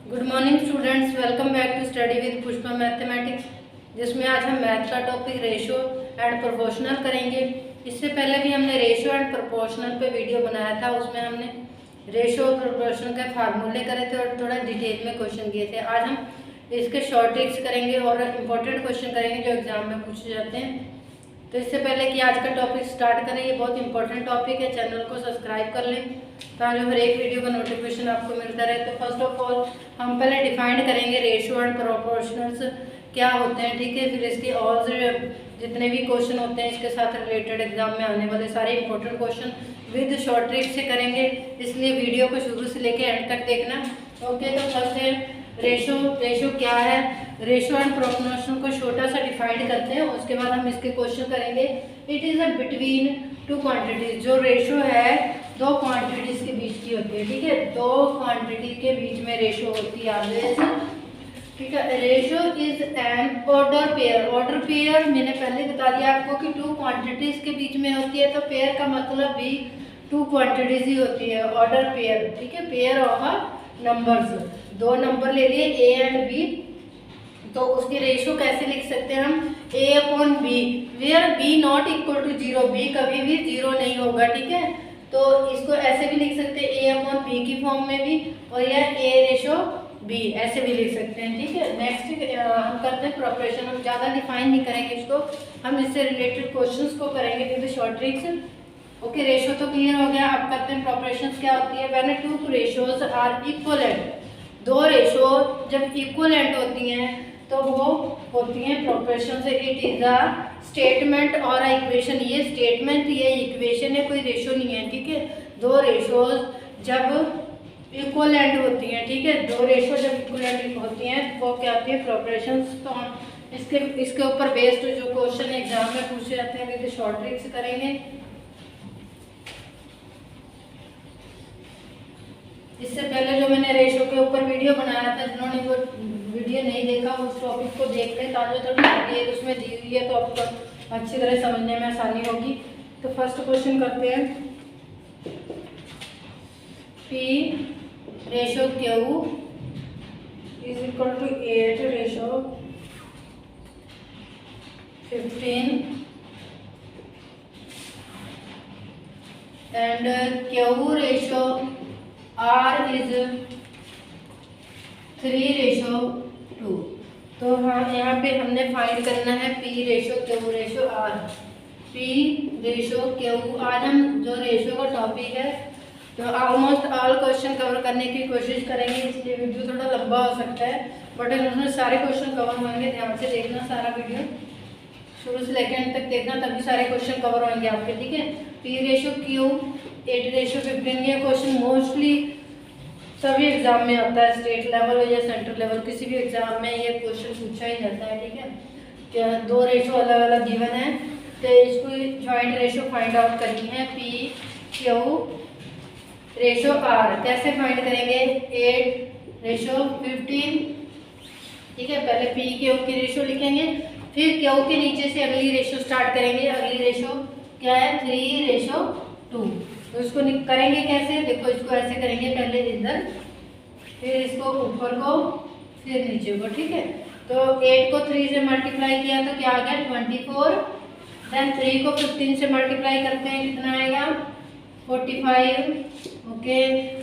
Good morning students, welcome back to study with Pushpa mathematics, जिसमें आज हम मैथ का टॉपिक रेशो एंड प्रोपोर्शनल करेंगे। इससे पहले भी हमने रेशो एंड प्रोपोर्शनल पे वीडियो बनाया था, उसमें हमने रेशो और प्रोपोर्शनल के फार्मूले करे थे और थोड़ा डिटेल में क्वेश्चन किए थे। आज हम इसके शॉर्ट ट्रिक्स करेंगे और इम्पोर्टेंट क्वेश्चन करेंगे जो एग्जाम में पूछे जाते हैं। तो इससे पहले कि आज का टॉपिक स्टार्ट करें, ये बहुत इंपॉर्टेंट टॉपिक है, चैनल को सब्सक्राइब कर लें ताकि हर एक वीडियो का नोटिफिकेशन आपको मिलता रहे। तो फर्स्ट ऑफ ऑल हम पहले डिफाइन करेंगे रेशियो एंड प्रोपोर्शनल्स क्या होते हैं, ठीक है। फिर इसके और जितने भी क्वेश्चन होते हैं इसके साथ रिलेटेड एग्जाम में आने वाले सारे important question with short trick से करेंगे, इसलिए वीडियो को शुरू से लेकर एंड तक देखना। ओके, तो फर्स्ट है रेशो क्या है। रेशो एंड प्रोपोर्शनल को छोटा सा डिफाइन करते हैं, उसके बाद हम इसके क्वेश्चन करेंगे। It is a between two quantities. जो रेशो है दो क्वांटिटीज के बीच की होती है, ठीक है। दो क्वांटिटी के बीच में रेशो होती है ऑलवेज, ठीक है। Ratio is an order pair. Order pair मैंने पहले बता दिया आपको कि टू क्वांटिटीज के बीच में होती है, तो पेयर का मतलब भी टू क्वांटिटीज ही होती है, ऑर्डर पेयर, ठीक है। पेयर ऑफ नंबर्स, दो नंबर ले लिए ए एंड बी, तो उसकी रेशो कैसे लिख सकते हैं हम, A upon B, where B not equal to zero. B कभी भी जीरो नहीं होगा, ठीक है। तो इसको ऐसे भी लिख सकते हैं ए अपॉन बी की फॉर्म में भी, और यह ए रेशो बी ऐसे भी लिख सकते हैं, ठीक है। नेक्स्ट हम करते हैं प्रोपोर्शन। हम ज़्यादा डिफाइन नहीं करेंगे इसको, हम इससे रिलेटेड क्वेश्चंस को करेंगे with short tricks. Okay, ratio तो क्लियर हो गया। अब करते हैं प्रोपोर्शंस क्या होती है। When two ratios are equivalent, दो रेशो जब इक्वलेंट होती हैं तो वो होती हैं प्रोपोर्शन से। इट इज अ स्टेटमेंट और इक्वेशन। ये स्टेटमेंट, ये इक्वेशन है, कोई रेशो नहीं है, ठीक है। दो रेशोज जब इक्वलेंट होती हैं, ठीक है, दो रेशो जब इक्वलेंट होती हैं वो क्या होती है, प्रोपोर्शंस। तो हम इसके ऊपर बेस्ड जो क्वेश्चन एग्जाम में पूछे जाते हैं विद शॉर्ट ट्रिक्स करेंगे। इससे पहले जो मैंने रेशो के ऊपर वीडियो बनाया था, जिन्होंने वो वीडियो नहीं देखा उस टॉपिक को देख लें, ताकि थोड़ी डिटेल उसमें दी हुई है तो आपको अच्छी तरह समझने में आसानी होगी। तो फर्स्ट क्वेश्चन करते हैं। P ratio Q is equal to 8 ratio 15 and Q ratio R is 3 ratio 2। तो हाँ, यहाँ पे हमने फाइंड करना है P ratio Q ratio R। P ratio Q, आज हम जो रेशो का टॉपिक है तो ऑलमोस्ट ऑल क्वेश्चन कवर करने की कोशिश करेंगे, इसलिए वीडियो थोड़ा लंबा हो सकता है, बट उसमें सारे क्वेश्चन कवर होंगे। ध्यान से देखना, सारा वीडियो शुरू से लेकर एंड तक देखना, तभी सारे क्वेश्चन कवर होंगे आपके, ठीक है। P रेशो Q 8 रेशो 15, ये क्वेश्चन मोस्टली सभी एग्जाम में आता है, स्टेट लेवल या सेंट्रल लेवल, किसी भी एग्जाम में ये क्वेश्चन पूछा ही जाता है, ठीक है। क्या दो रेशो अलग अलग गिवन है, तो इसको ज्वाइंट रेशो फाइंड आउट करनी है। P Q रेशो R कैसे फाइंड करेंगे, 8 रेशो 15, ठीक है। पहले P Q की रेशो लिखेंगे, फिर Q के नीचे से अगली रेशो स्टार्ट करेंगे। अगली रेशो क्या है, 3 रेशो 2। तो इसको करेंगे कैसे, देखो इसको ऐसे करेंगे, पहले इधर, फिर इसको ऊपर को, फिर नीचे को, ठीक है। तो 8 को 3 से मल्टीप्लाई किया तो क्या आ गया, 24। देन 3 को 15 से मल्टीप्लाई करते हैं, कितना आएगा, 45। ओके,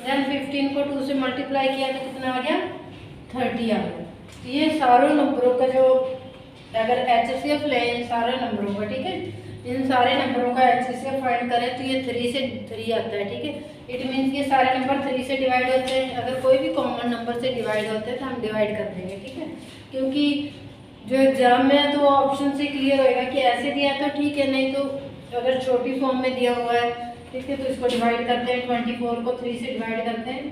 देन 15 को 2 से मल्टीप्लाई किया तो कितना आ गया, 30 आ गया। तो ये सारे नंबरों का जो अगर HCF ले इन सारे नंबरों का, ठीक है, इन सारे नंबरों का HCF फाइंड करें तो ये 3 से 3 आता है, ठीक है। इट मीन्स ये सारे नंबर 3 से डिवाइड होते हैं। अगर कोई भी कॉमन नंबर से डिवाइड होते हैं तो हम डिवाइड कर देंगे, ठीक है, क्योंकि जो एग्जाम में है तो वो ऑप्शन से क्लियर होएगा कि ऐसे दिया तो ठीक है, नहीं तो अगर छोटी फॉर्म में दिया हुआ है, ठीक है, तो इसको डिवाइड करते हैं। 24 को 3 से डिवाइड करते हैं,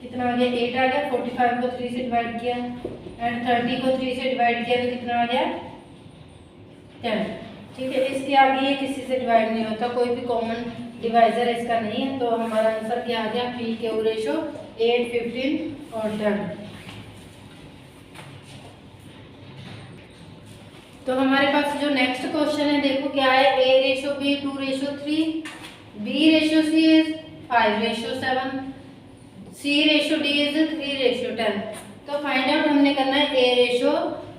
कितना आ गया, 8 आ गया। 45 को 3 से डिवाइड किया एंड 30 को 3 से डिवाइड किया तो कितना आ गया, 10, ठीक है। इसके आगे ये किसी से डिवाइड नहीं होता, कोई भी कॉमन डिवाइजर इसका नहीं है। तो हमारा आंसर क्या आ गया, P Q रेशो 8, 15 और 10। तो हमारे पास जो नेक्स्ट क्वेश्चन है, देखो क्या है, A ratio B 2 ratio 3, B ratio C is 5 ratio 7, C ratio D is 3 ratio 10। तो फाइंड आउट हमने करना है ए रेशो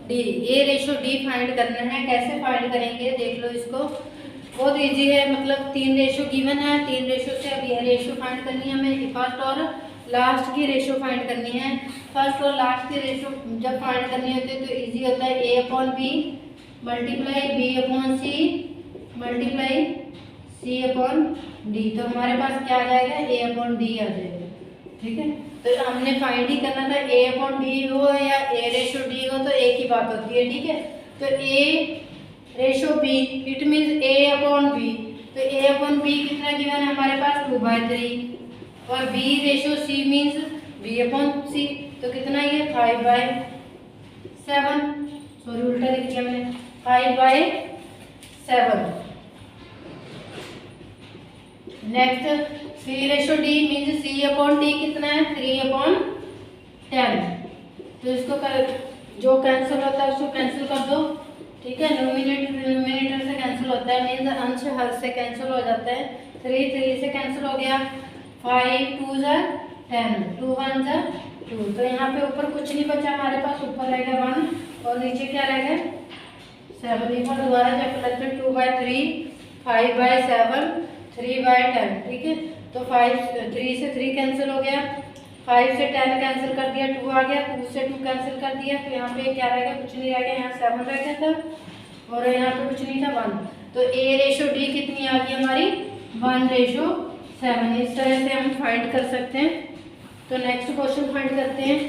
डी। ए रेशो डी फाइंड करना है। कैसे फाइंड करेंगे देख लो इसको, बहुत इजी है। मतलब 3 रेशो गिवन है, 3 रेशो से अब ये रेशो फाइंड करनी है हमें। फर्स्ट और लास्ट की रेशो फाइंड करनी है। फर्स्ट और लास्ट की रेशो जब फाइंड करनी होती है तो इजी होता है A upon B multiply B upon C multiply C upon D. तो हमारे पास क्या आ जाएगा, ए अपॉन डी आ जाएगा। ठीक है, तो हमने फाइंड ही करना था, ए अपॉन डी हो या ए रेशो डी हो तो एक ही बात होती है। ठीक है, तो A ratio B it means A upon B. तो ए अपॉन बी कितना गिवन है हमारे पास 2/3 और B ratio C means B upon C. तो कितना ये 5/7, सॉरी उल्टा लिख दिया मैंने, 5/7। नेक्स्ट सी रेशो डी मीन्स सी अपॉन डी कितना है 3/10। तो इसको जो कैंसिल होता है उसको कैंसिल कर दो। ठीक है, न्यूमिनेटर से कैंसिल होता है, मीन्स अंश हर से कैंसिल हो जाता है। 3 से कैंसिल हो गया, 5 2 10, 2 1 2। तो यहाँ पे ऊपर कुछ नहीं बचा हमारे पास, ऊपर रहेगा 1 और नीचे क्या रहेगा 7। एक बार दोबारा चेक करते हैं, 2/3 5/7 3/10। ठीक है, तो 3 से 3 कैंसिल हो गया, 5 से 10 कैंसिल कर दिया, 2 आ गया, 2 से 2 कैंसिल कर दिया। तो यहाँ पे क्या रहेगा, कुछ नहीं रहेगा, यहाँ 7 रह गया था और यहाँ पे कुछ नहीं था 1। तो ए रेशो डी कितनी आ गई हमारी 1/7। इस तरह से हम फाइंड कर सकते हैं। तो नेक्स्ट क्वेश्चन फाइंड करते हैं।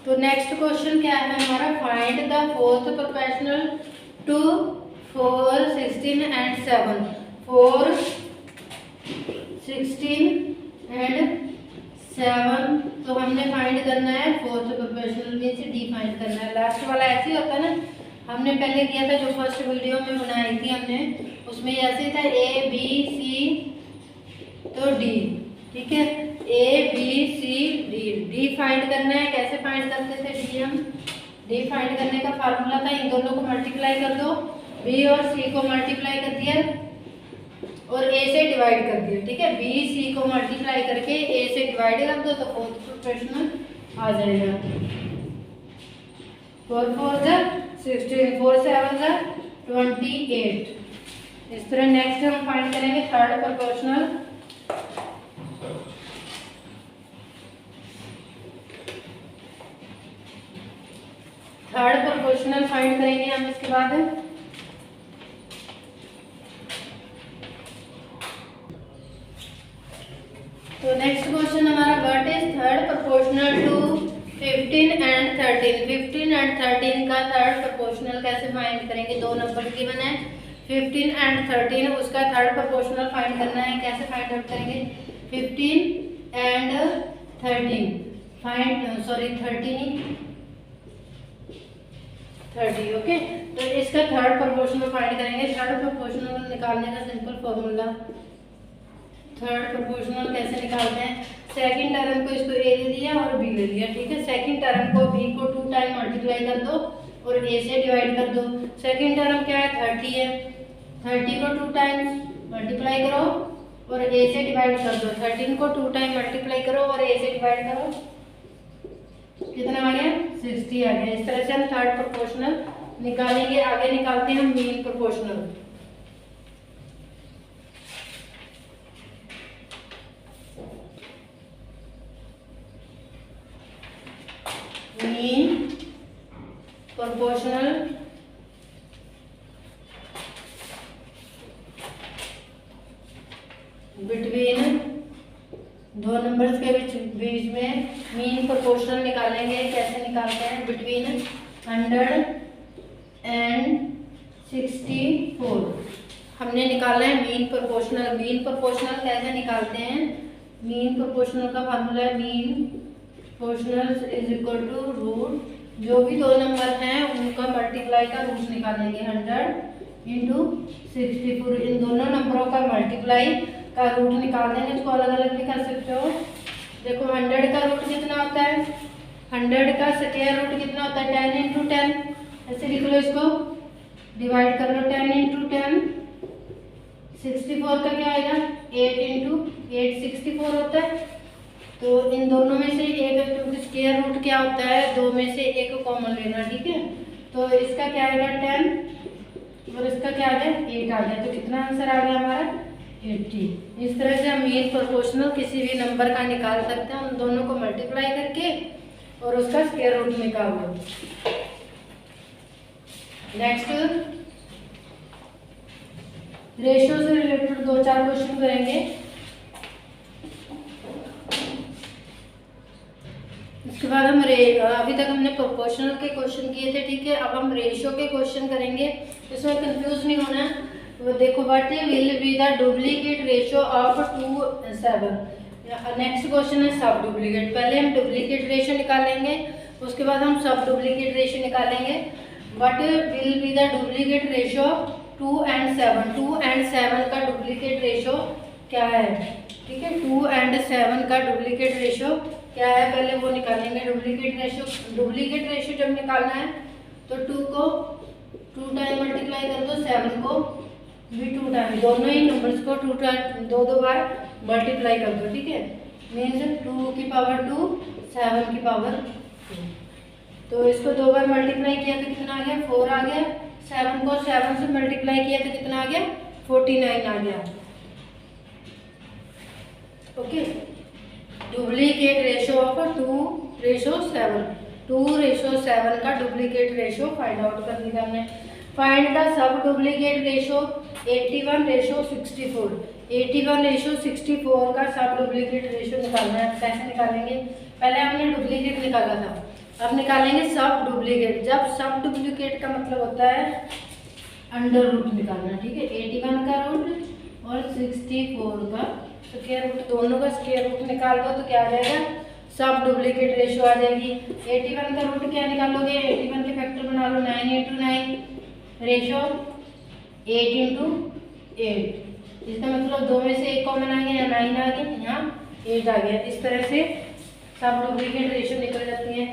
तो नेक्स्ट क्वेश्चन क्या है हमारा, find the fourth proportional to 4 16 and 7। 4 16 and 7। तो हमने फाइंड करना है फोर्थ प्रोपोर्शनल में से डी फाइंड करना है। लास्ट वाला ऐसे ही होता है ना, हमने पहले किया था जो फर्स्ट वीडियो में बनाई थी हमने, उसमें ऐसे था ए बी सी तो डी। ठीक है, A B C D, D find करना है। कैसे फाइंड करते थे डी हम, डी फाइंड करने का फार्मूला था इन दोनों को मल्टीप्लाई कर दो, बी और सी को मल्टीप्लाई कर दिया और ए से डिवाइड कर दिया। ठीक है, बी सी को मल्टीप्लाई करके ए से डिवाइड कर दो तो फोर्थ प्रोपोर्शनल आ जाएगा। 4 4 16, 4 7 28। इस तरह नेक्स्ट हम फाइंड करेंगे third proportional. Third proportional find करेंगे हम इसके बाद। तो नेक्स्ट क्वेश्चन हमारा, what is third proportional to 15 and 13। 15 and 13 का थर्ड प्रोपोर्शनल कैसे फाइंड करेंगे, दो नंबर गिवन है 15 एंड 13, उसका थर्ड प्रोपोर्शनल फाइंड करना है। कैसे फाइंड आउट करेंगे, 15 एंड 13 फाइंड, सॉरी 30। ओके, तो इसका थर्ड प्रोपोर्शनल फाइंड करेंगे। थर्ड प्रोपोर्शनल निकालने का सिंपल फॉर्मूला, थर्ड प्रोपोर्शनल कैसे निकालते हैं, सेकंड टर्म को इसको ए ले लिया और बी ले लिया। ठीक है, सेकंड टर्म को बी को 2 टाइम मल्टीप्लाई कर दो और ए से डिवाइड कर दो। सेकंड टर्म क्या है 30 है, 30 को 2 टाइम्स मल्टीप्लाई करो और ए से डिवाइड कर दो। 13 को 2 टाइम मल्टीप्लाई करो और ए से डिवाइड करो, कितना आ गया 60 आ गया। इस तरह से हम थर्ड प्रोपोर्शनल निकालेंगे। आगे निकालते हैं हम mean proportional. Mean proportional between दो नंबर्स के बीच में मीन प्रोपोर्शनल निकालेंगे। कैसे निकालते हैं, बिटवीन 100 एंड 64 हमने निकालना है मीन प्रोपोर्शनल। मीन प्रोपोर्शनल कैसे निकालते हैं, मीन प्रोपोर्शनल का फार्मूला है mean proportional is equal to root, जो भी दो नंबर हैं उनका मल्टीप्लाई का रूट निकालेंगे। 100 इंटू 64, इन दोनों नंबरों का मल्टीप्लाई का रूट निकाल देंगे। इसको अलग अलग भी कर सकते हो। देखो 100 का रूट कितना होता है, 100 का स्क्वायर रूट कितना होता है 10 इंटू 10। ऐसे लिख लो, इसको डिवाइड कर लो 10 इंटू 10 64 का क्या आएगा 8 इंटू 8 64 होता है। तो इन दोनों में से एक, क्योंकि स्क्वायर रूट क्या होता है, दो में से एक कॉमन लेना, ठीक है। तो इसका क्या आएगा 10 और इसका क्या आ गया 8 आ गया। तो कितना आंसर आ गया हमारा 80। इस तरह से हम मीन प्रोपोर्शनल किसी भी नंबर का निकाल सकते हैं, उन दोनों को मल्टीप्लाई करके और उसका स्क्वायर रूट निकाल लो। नेक्स्ट रेशियो से रिलेटेड 2-4 क्वेश्चन करेंगे। इसके बाद हम अभी तक हमने प्रोपोर्शनल के क्वेश्चन किए थे, ठीक है। अब हम रेशियो के क्वेश्चन करेंगे, इसमें कंफ्यूज नहीं होना है। वो देखो, what will be the duplicate ratio of 2 7। Next question है सब डुप्लीकेट। पहले हम डुप्लीकेट रेशियो निकालेंगे, उसके बाद हम सब डुप्लीकेट रेशियो निकालेंगे। What will be the duplicate ratio 2 and 7। 2 and 7 का डुप्लीकेट रेशियो क्या है, ठीक है। 2 and 7 का डुप्लीकेट रेशियो क्या है, पहले वो निकालेंगे। डुप्लीकेट रेशियो जब निकालना है तो 2 को 2 टाइम मल्टीप्लाई कर दो, 7 को भी 2 टाइम, दोनों ही नंबर्स को 2 बार मल्टीप्लाई कर दो, ठीक है। मीन्स 2 की पावर 2 7 की पावर 2। तो इसको 2 बार मल्टीप्लाई किया तो कितना आ गया 4 आ गया। 7 को 7 से मल्टीप्लाई किया तो कितना आ गया 49 आ गया। Okay, duplicate ratio of 2:7। 2:7 का डुप्लीकेट रेशियो फाइंड आउट कर दिया हमने। Find the sub duplicate ratio 81:64। 81:64 का सब डुप्लीकेट रेशियो निकालना है। कैसे निकालेंगे, पहले हमने डुप्लीकेट निकाला था, अब निकालेंगे सब डुप्लीकेट। जब सब डुप्लीकेट का मतलब होता है अंडर रूट निकालना, ठीक है। 81 का रूट और 64 का स्क्वायर रूट, दोनों का स्क्वायर रूट निकाल दो तो क्या आ जाएगा सब डुप्लीकेट रेशियो आ जाएगी। 81 का रूट क्या निकालोगे, 81 के फैक्टर बना लो, 9 × 9 रेशियो 8 × 8। इसका मतलब 2 में से एक कॉमन आ गया, 9 आ गया, यहाँ 8 आ गया। इस तरह से सब डुप्लीकेट रेशियो निकल जाती है।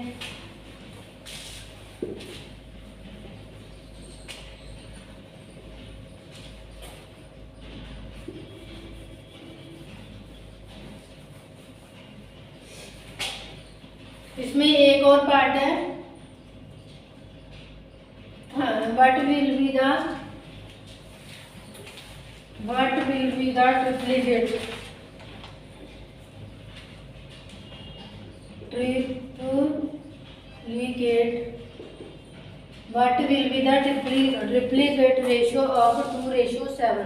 इसमें एक और पार्ट है, हाँ, what will be the triplicate what will be the triplicate ratio of 2:7।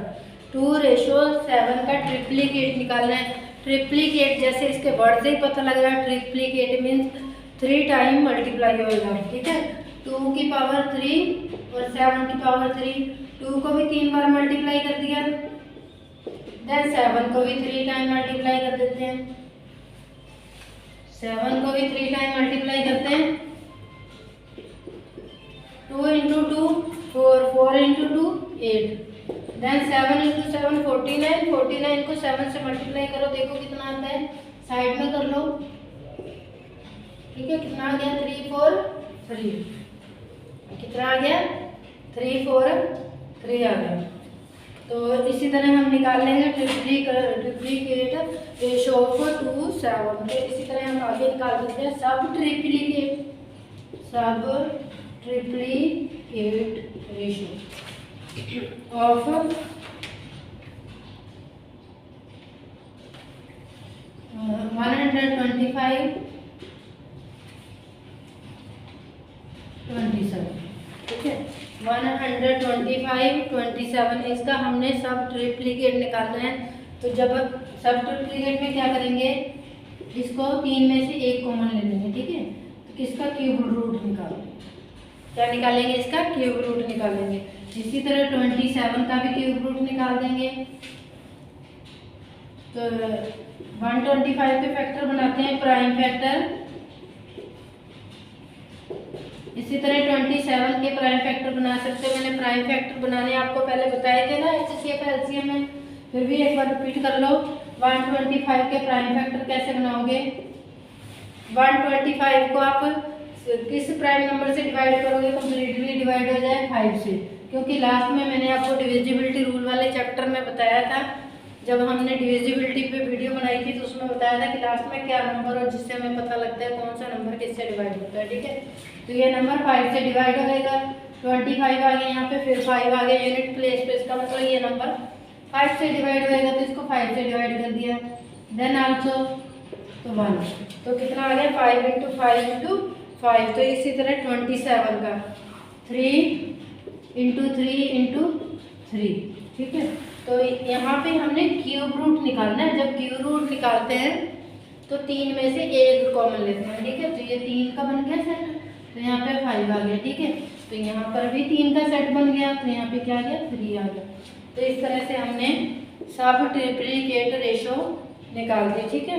2:7 का ट्रिप्लीकेट निकालना है। ट्रिप्लीकेट जैसे इसके वर्ड से ही पता लग रहा है, ट्रिप्लीकेट मीन्स 3 टाइम मल्टीप्लाई होगा, ठीक है। 2 की पावर 3 और 7 की पावर 3। 2 को भी 3 बार मल्टीप्लाई कर दिया, देन 7 को भी 3 टाइम मल्टीप्लाई कर देते हैं। 7 को भी 3 टाइम मल्टीप्लाई करते हैं। 2 × 2 4, 4 × 2 8, देन 7 × 7 49। 49 को 7 से मल्टीप्लाई करो, देखो कितना आता है, साइड में कर लो, ठीक है। कितना आ गया 3 4 3, कितना आ गया 3 4 3 आ गया। तो इसी तरह हम निकाल लेंगे ट्रिप्लीकेट रेशियो ऑफ 2:7। तो इसी तरह हम आगे निकाल सकते हैं सब ट्रिप्लीकेट रेशियो ऑफ 125 27, ठीक है। 125 27 इसका हमने सब ट्रिप्लीकेट निकालना है। तो जब सब ट्रिप्लीकेट में क्या करेंगे, इसको 3 में से एक कॉमन ले लेंगे, ठीक है। तो किसका क्यूब रूट निकालेंगे, क्या निकालेंगे, इसका क्यूब रूट निकालेंगे। इसी तरह 27 का भी क्यूब रूट निकाल देंगे। तो 125 के फैक्टर बनाते हैं प्राइम फैक्टर, इसी तरह 27 के प्राइम फैक्टर बना सकते हैं। मैंने प्राइम फैक्टर बनाने आपको पहले बताए थे ना HCF LCM में, फिर भी एक बार रिपीट कर लो। 125 के प्राइम फैक्टर कैसे बनाओगे, 125 को आप किस प्राइम नंबर से डिवाइड करोगे, कम्प्लीटली डिवाइड हो जाए 5 से। क्योंकि लास्ट में मैंने आपको डिविजिबिलिटी रूल वाले चैप्टर में बताया था, जब हमने डिविजिबिलिटी पे वीडियो बनाई थी तो उसमें बताया था कि लास्ट में क्या नंबर और जिससे हमें पता लगता है कौन सा नंबर किससे डिवाइड होता है। ठीक है, तो ये नंबर 5 से डिवाइड हो जाएगा, 25 आ गया यहाँ पे, फिर 5 आ गया यूनिट प्लेस पे, इसका मतलब ये नंबर 5 से डिवाइड हो जाएगा, तो इसको 5 से डिवाइड कर दिया। देन आल्सो तो 1, तो कितना आ गया 5 × 5 × 5। तो इसी तरह 27 का 3 × 3 × 3। ठीक है, तो यहाँ पे हमने क्यूब रूट निकालना है। जब क्यूब रूट निकालते हैं तो 3 में से एक कॉमन लेते हैं। ठीक है, तो ये 3 का बन गया सेट, तो यहाँ पे 5 आ गया। ठीक है, तो यहाँ पर भी 3 का सेट बन गया, तो यहाँ पे क्या आ गया 3 आ गया। तो इस तरह से हमने सब ट्रिप्लिकेट रेशो निकाल दी। ठीक है,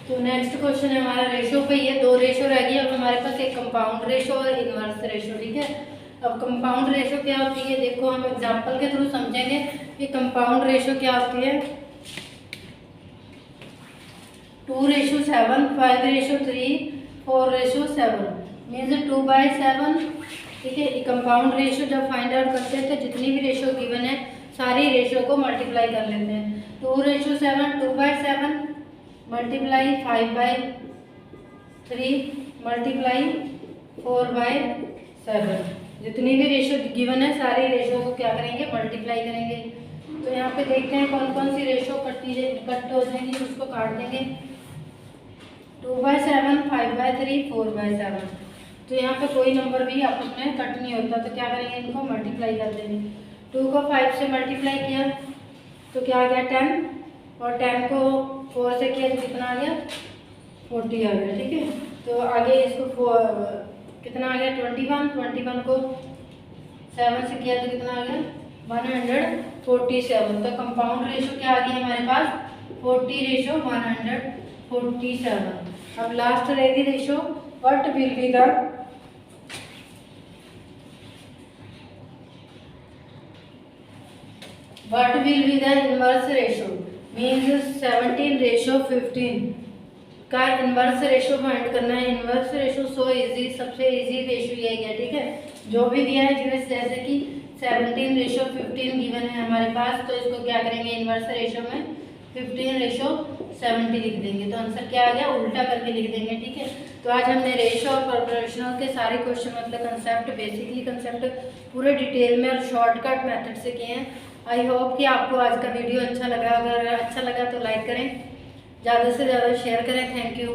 तो नेक्स्ट क्वेश्चन है हमारा रेशो पे। ये 2 रेशो रह गई। अब हमारे पास एक कंपाउंड रेशो और इनवर्स रेशो। ठीक है, अब कंपाउंड रेशो क्या होती है, देखो हम एग्जांपल के थ्रू समझेंगे कि कंपाउंड रेशो क्या होती है। 2:7, 5:3, 4:7 मीन्स 2/7। ठीक है, कंपाउंड रेशो जब फाइंड आउट करते हैं तो जितनी भी रेशो गिवन है सारी रेशो को मल्टीप्लाई कर लेते हैं। 2:7 2/7 मल्टीप्लाई 5/3 मल्टीप्लाई 4/7। जितनी भी रेशो गिवन है सारी रेशो को क्या करेंगे मल्टीप्लाई करेंगे। तो यहाँ पे देखते हैं कौन कौन सी रेशो कट हो जाएंगी, उसको काट देंगे। 2/7 5/3 4/7। तो यहाँ पे कोई नंबर भी आपस में कट नहीं होता, तो क्या करेंगे इनको मल्टीप्लाई कर देंगे। 2 को 5 से मल्टीप्लाई किया तो क्या आ गया 10, और 10 को 4 से किया तो कितना आ गया 40 आ गया। ठीक है, तो आगे इसको कितना आ गया 21 को 7 से किया तो कितना आ गया 147। तो कंपाउंड रेशो क्या आ गया हमारे पास 40:147। अब लास्ट रहेगी ratio what will be the inverse ratio means 17:15 का इनवर्स रेशो फाइंड करना है। इनवर्स रेशो सो इजी, सबसे इजी रेशो यही है। ठीक है, जो भी दिया है जैसे कि 17:15 गिवन है हमारे पास, तो इसको क्या करेंगे इनवर्स रेशो में 15:70 लिख देंगे, तो आंसर क्या आ गया उल्टा करके लिख देंगे। ठीक है, तो आज हमने रेशो और प्रोपोर्शनल के सारे क्वेश्चन मतलब कंसेप्ट बेसिकली कंसेप्ट पूरे डिटेल में और शॉर्टकट मेथड से किए हैं। आई होप कि आपको आज का वीडियो अच्छा लगा। अगर अच्छा लगा तो लाइक करें, ज़्यादा से ज़्यादा शेयर करें। Thank you.